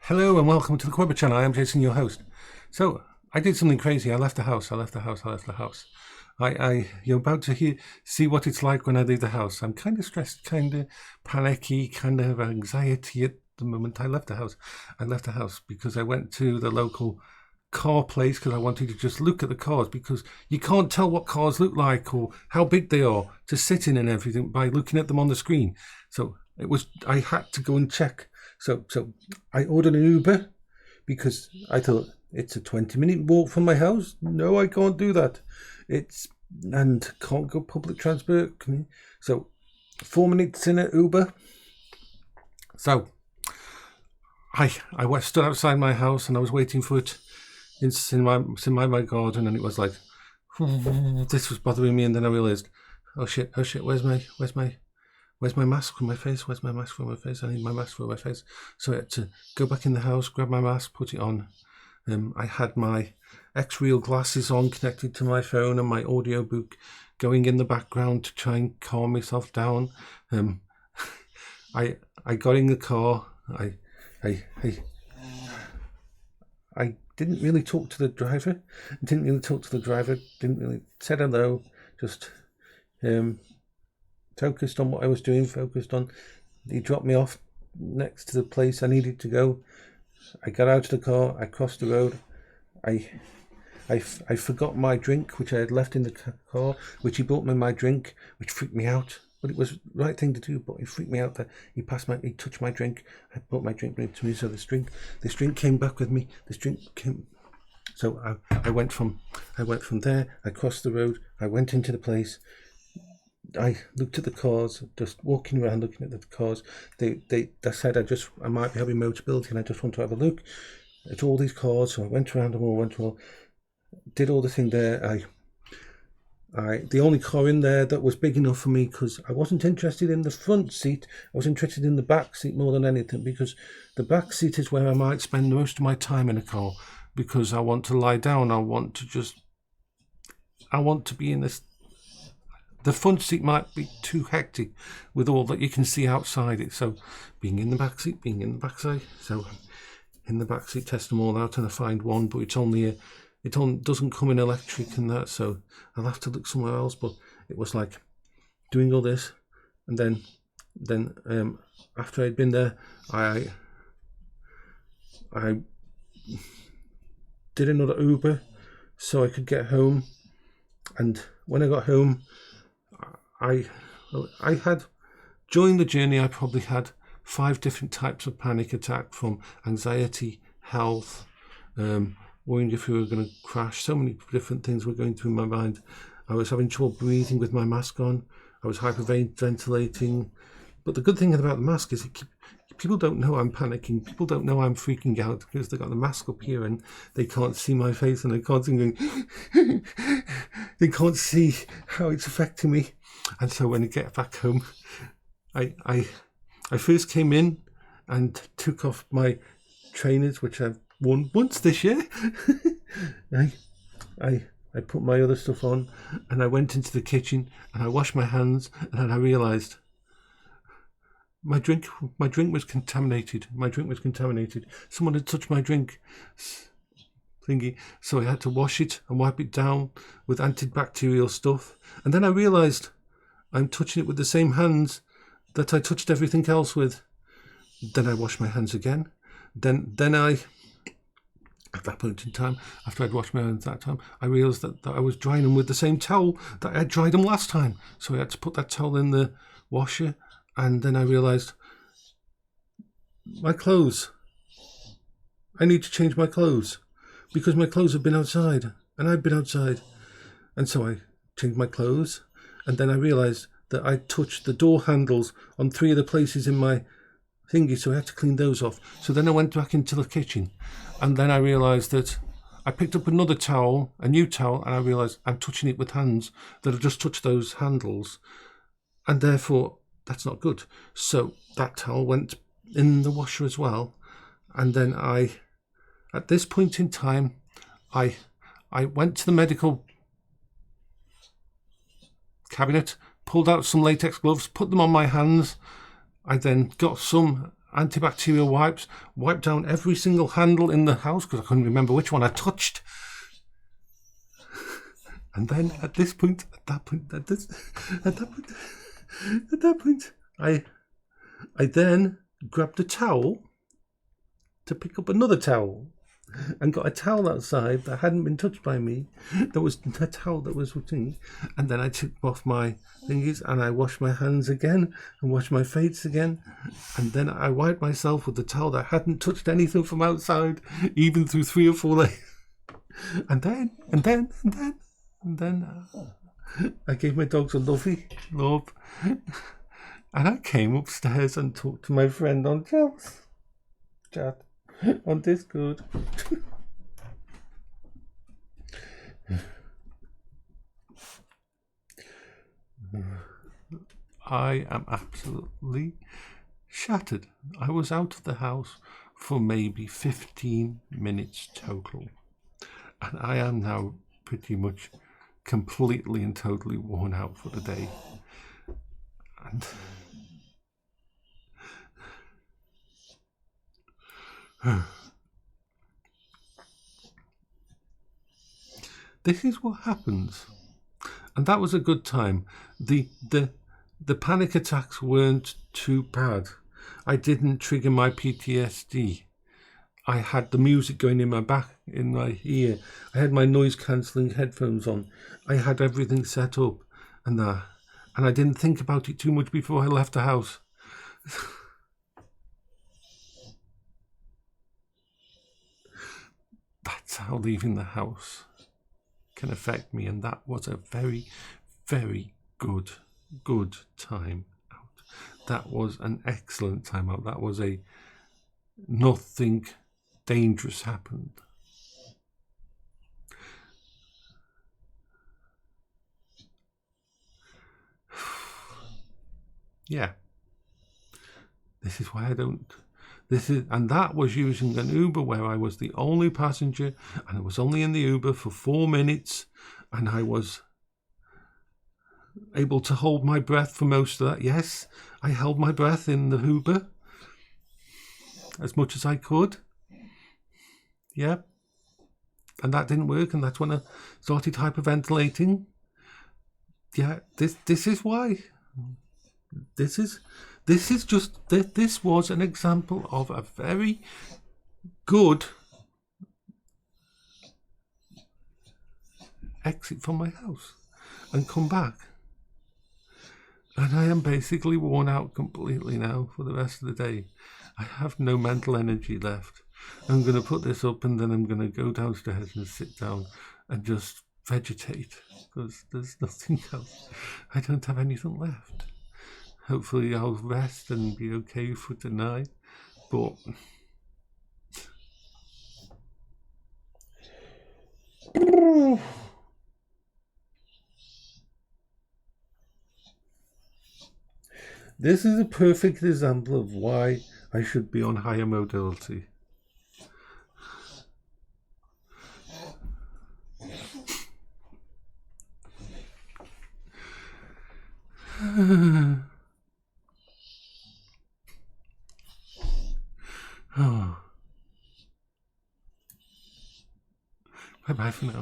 Hello and welcome to the Quibber channel. I am Jason, your host. So I did something crazy. I left the house. You're about to see what it's like when I leave the house. I'm kind of stressed, kind of panicky, kind of anxiety at the moment. I left the house because I went to the local car place because I wanted to just look at the cars, because you can't tell what cars look like or how big they are to sit in and everything by looking at them on the screen. So I had to go and check. So I ordered an Uber because I thought it's a 20-minute walk from my house. No, I can't do that. And can't go public transport. So 4 minutes in an Uber. So I stood outside my house and I was waiting for it in my garden, and it was like this was bothering me, and then I realized, oh shit, where's my mask for my face? I need my mask for my face. So I had to go back in the house, grab my mask, put it on. I had my X-Real glasses on, connected to my phone, and my audiobook going in the background to try and calm myself down. I got in the car. I didn't really talk to the driver. Didn't really said hello. Just focused on what I was doing, he dropped me off next to the place I needed to go. I got out of the car, I crossed the road. I forgot my drink, which I had left in the car, which he bought me my drink, which freaked me out. But it was the right thing to do, but it freaked me out that he touched my drink. I brought my drink to me, so this drink came back with me. So I went from there, I crossed the road, I went into the place. I looked at the cars, just walking around looking at the cars. They said I might be having mobility and I just want to have a look at all these cars. So I went around them all, did all the thing there. The only car in there that was big enough for me, because I wasn't interested in the front seat, I was interested in the back seat more than anything, because the back seat is where I might spend most of my time in a car, because I want to lie down. I want to be in this. The front seat might be too hectic with all that you can see outside it. So being in the back seat, So in the back seat, test them all out, and I find one, but it doesn't come in electric and that, so I'll have to look somewhere else. But it was like doing all this, and then after I'd been there, I did another Uber so I could get home. And when I got home, I had, during the journey, I probably had 5 different types of panic attack, from anxiety, health, worrying if we were going to crash. So many different things were going through my mind. I was having trouble breathing with my mask on. I was hyperventilating. But the good thing about the mask is people don't know I'm panicking. People don't know I'm freaking out, because they got the mask up here and they can't see my face, and they can't see they can't see how it's affecting me. And so when I get back home, I first came in and took off my trainers, which I've worn once this year. I put my other stuff on, and I went into the kitchen and I washed my hands, and then I realised my drink was contaminated. Someone had touched my drink thingy, so I had to wash it and wipe it down with antibacterial stuff. And then I realised I'm touching it with the same hands that I touched everything else with. Then I washed my hands again. Then I, at that point in time, after I'd washed my hands that time, I realised that I was drying them with the same towel that I had dried them last time. So I had to put that towel in the washer. And then I realised, my clothes. I need to change my clothes, because my clothes have been outside, and I've been outside. And so I changed my clothes, and then I realised that I touched the door handles on 3 of the places in my thingy, so I had to clean those off. So then I went back into the kitchen, and then I realised that I picked up another towel, a new towel, and I realised I'm touching it with hands that have just touched those handles, and therefore that's not good. So that towel went in the washer as well. And then at this point in time, I went to the medical cabinet, pulled out some latex gloves, put them on my hands. I then got some antibacterial wipes, wiped down every single handle in the house because I couldn't remember which one I touched. And then at that point, I then grabbed a towel to pick up another towel and got a towel outside that hadn't been touched by me. There was a towel that was routine, and then I took off my thingies and I washed my hands again and washed my face again, and then I wiped myself with the towel that hadn't touched anything from outside, even through 3 or 4 layers. And then I gave my dogs a lovely love, and I came upstairs and talked to my friend on chat on Discord. I am absolutely shattered. I was out of the house for maybe 15 minutes total, and I am now pretty much completely and totally worn out for the day. And this is what happens, and that was a good time. The panic attacks weren't too bad. I didn't trigger my PTSD. I had the music going in my ear. I had my noise cancelling headphones on. I had everything set up and I didn't think about it too much before I left the house. That's how leaving the house can affect me, and that was a very, very good time out. That was an excellent time out. That was nothing dangerous happened. Yeah. This is why I don't. And that was using an Uber where I was the only passenger, and I was only in the Uber for 4 minutes, and I was able to hold my breath for most of that. Yes, I held my breath in the Uber as much as I could. Yeah. And that didn't work, and that's when I started hyperventilating. Yeah, this is why. This was an example of a very good exit from my house and come back. And I am basically worn out completely now for the rest of the day. I have no mental energy left. I'm going to put this up, and then I'm going to go downstairs and sit down and just vegetate, because there's nothing else. I don't have anything left. Hopefully I'll rest and be okay for tonight, but this is a perfect example of why I should be on higher modality. Oh. Bye-bye for now.